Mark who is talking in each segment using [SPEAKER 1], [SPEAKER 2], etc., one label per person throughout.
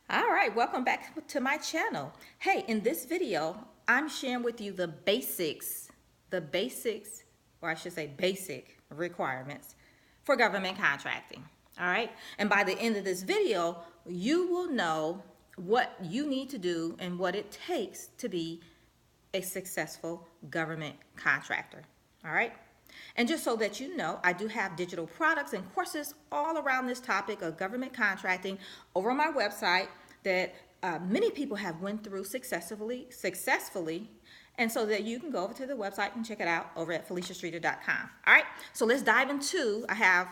[SPEAKER 1] All right, welcome back to my channel. Hey, in this video, I'm sharing with you the basics, or I should say basic requirements for government contracting. All right, and by the end of this video, you will know what you need to do and what it takes to be a successful government contractor. All right. And just so that you know, I do have digital products and courses all around this topic of government contracting over on my website that many people have went through successfully. And so that you can go over to the website and check it out over at FeliciaStreeter.com. All right. So let's dive into, I have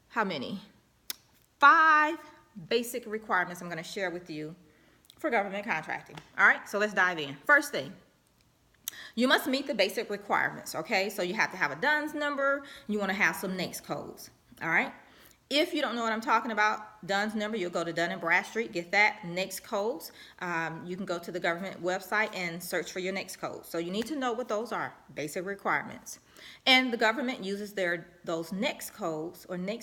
[SPEAKER 1] how many? 5 basic requirements I'm going to share with you for government contracting. All right. So let's dive in. First thing, you must meet the basic requirements, okay? So you have to have a DUNS number. You want to have some NAICS codes, all right? If you don't know what I'm talking about, DUNS number, you'll go to Dun & Bradstreet, get that, NAICS codes. You can go to the government website and search for your NAICS codes. So you need to know what those are, basic requirements. And the government uses those NAICS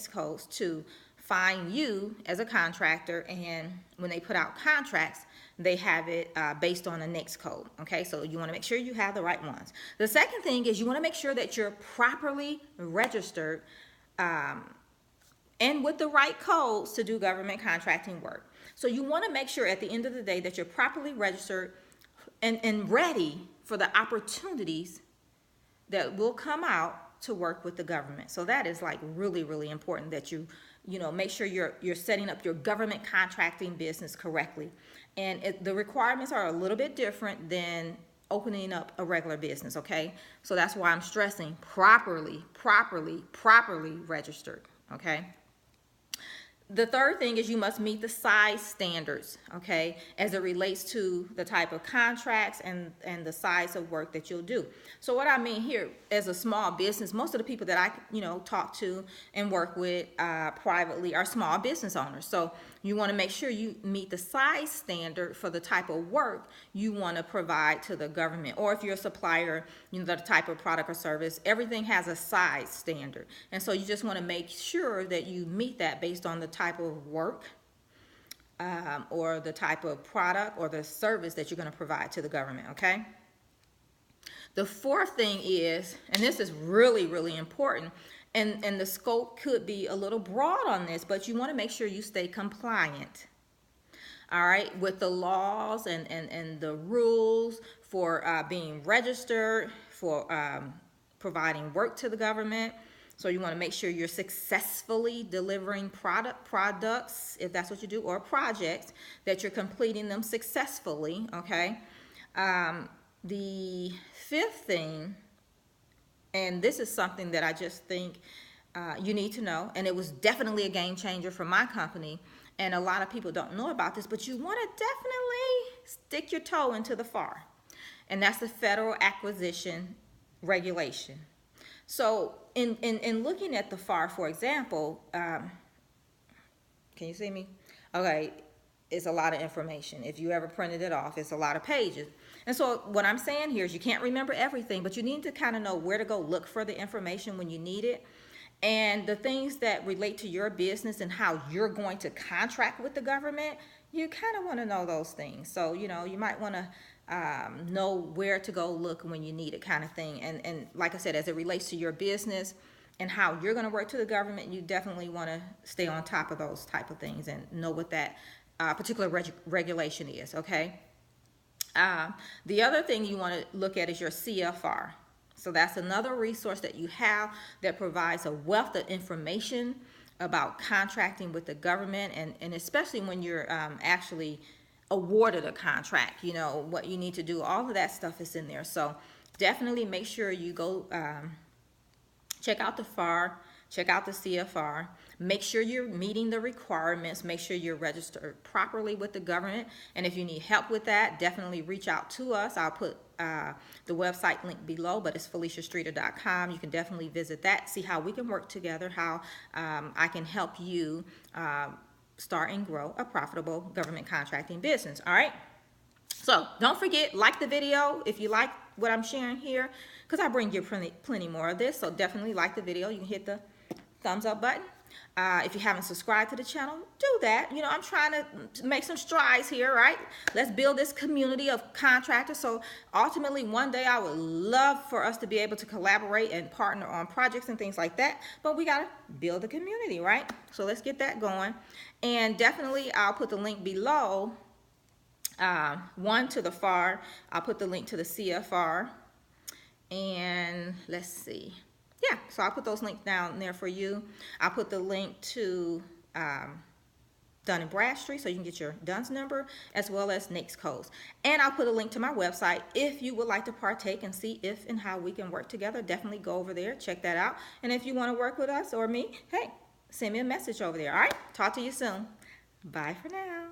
[SPEAKER 1] codes to find you as a contractor, and when they put out contracts, they have it based on a NAICS code, okay? So you want to make sure you have the right ones. The second thing is you want to make sure that you're properly registered and with the right codes to do government contracting work. So you want to make sure at the end of the day that you're properly registered and ready for the opportunities that will come out to work with the government. So that is like really important that you make sure you're setting up your government contracting business correctly. And the requirements are a little bit different than opening up a regular business, okay? So that's why I'm stressing properly registered, okay? The third thing is you must meet the size standards, okay, as it relates to the type of contracts and the size of work that you'll do. So what I mean here, as a small business, most of the people that I, talk to and work with privately are small business owners. So you want to make sure you meet the size standard for the type of work you want to provide to the government. Or if you're a supplier, the type of product or service, everything has a size standard. And so you just want to make sure that you meet that based on the type of work or the type of product or the service that you're going to provide to the government, okay? The fourth thing is, and this is really important, and the scope could be a little broad on this, but you want to make sure you stay compliant, all right, with the laws and the rules for being registered, for providing work to the government. So you want to make sure you're successfully delivering products, if that's what you do, or projects, that you're completing them successfully, okay? The fifth thing, and this is something that I just think you need to know, and it was definitely a game changer for my company, and a lot of people don't know about this, but you want to definitely stick your toe into the FAR, and that's the Federal Acquisition Regulation. So in looking at the FAR, for example, can you see me? Okay, it's a lot of information. If you ever printed it off, it's a lot of pages. And so what I'm saying here is you can't remember everything, but you need to kind of know where to go look for the information when you need it. And the things that relate to your business and how you're going to contract with the government, you kind of want to know those things. So, you might want to know where to go look when you need it, kind of thing. And like I said, as it relates to your business and how you're going to work to the government, you definitely want to stay on top of those type of things and know what that particular regulation is, okay? The other thing you want to look at is your CFR. So that's another resource that you have that provides a wealth of information about contracting with the government, and especially when you're actually awarded a contract, what you need to do. All of that stuff is in there. So definitely make sure you go check out the FAR, check out the CFR, make sure you're meeting the requirements, make sure you're registered properly with the government, and if you need help with that, definitely reach out to us. I'll put the website link below, but it's FeliciaStreeter.com. You can definitely visit that, see how we can work together, how I can help you start and grow a profitable government contracting business, all right? So don't forget, like the video if you like what I'm sharing here, because I bring you plenty more of this. So definitely like the video. You can hit the thumbs up button. If you haven't subscribed to the channel, do that. You know, I'm trying to make some strides here, right? Let's build this community of contractors. So ultimately, one day I would love for us to be able to collaborate and partner on projects and things like that. But we got to build a community, right? So let's get that going. And definitely, I'll put the link below. One to the FAR. I'll put the link to the CFR. And let's see. Yeah, so I'll put those links down there for you. I'll put the link to Dun & Bradstreet so you can get your DUNS number, as well as NAICS codes. And I'll put a link to my website if you would like to partake and see if and how we can work together. Definitely go over there, check that out. And if you want to work with us or me, hey, send me a message over there. All right, talk to you soon. Bye for now.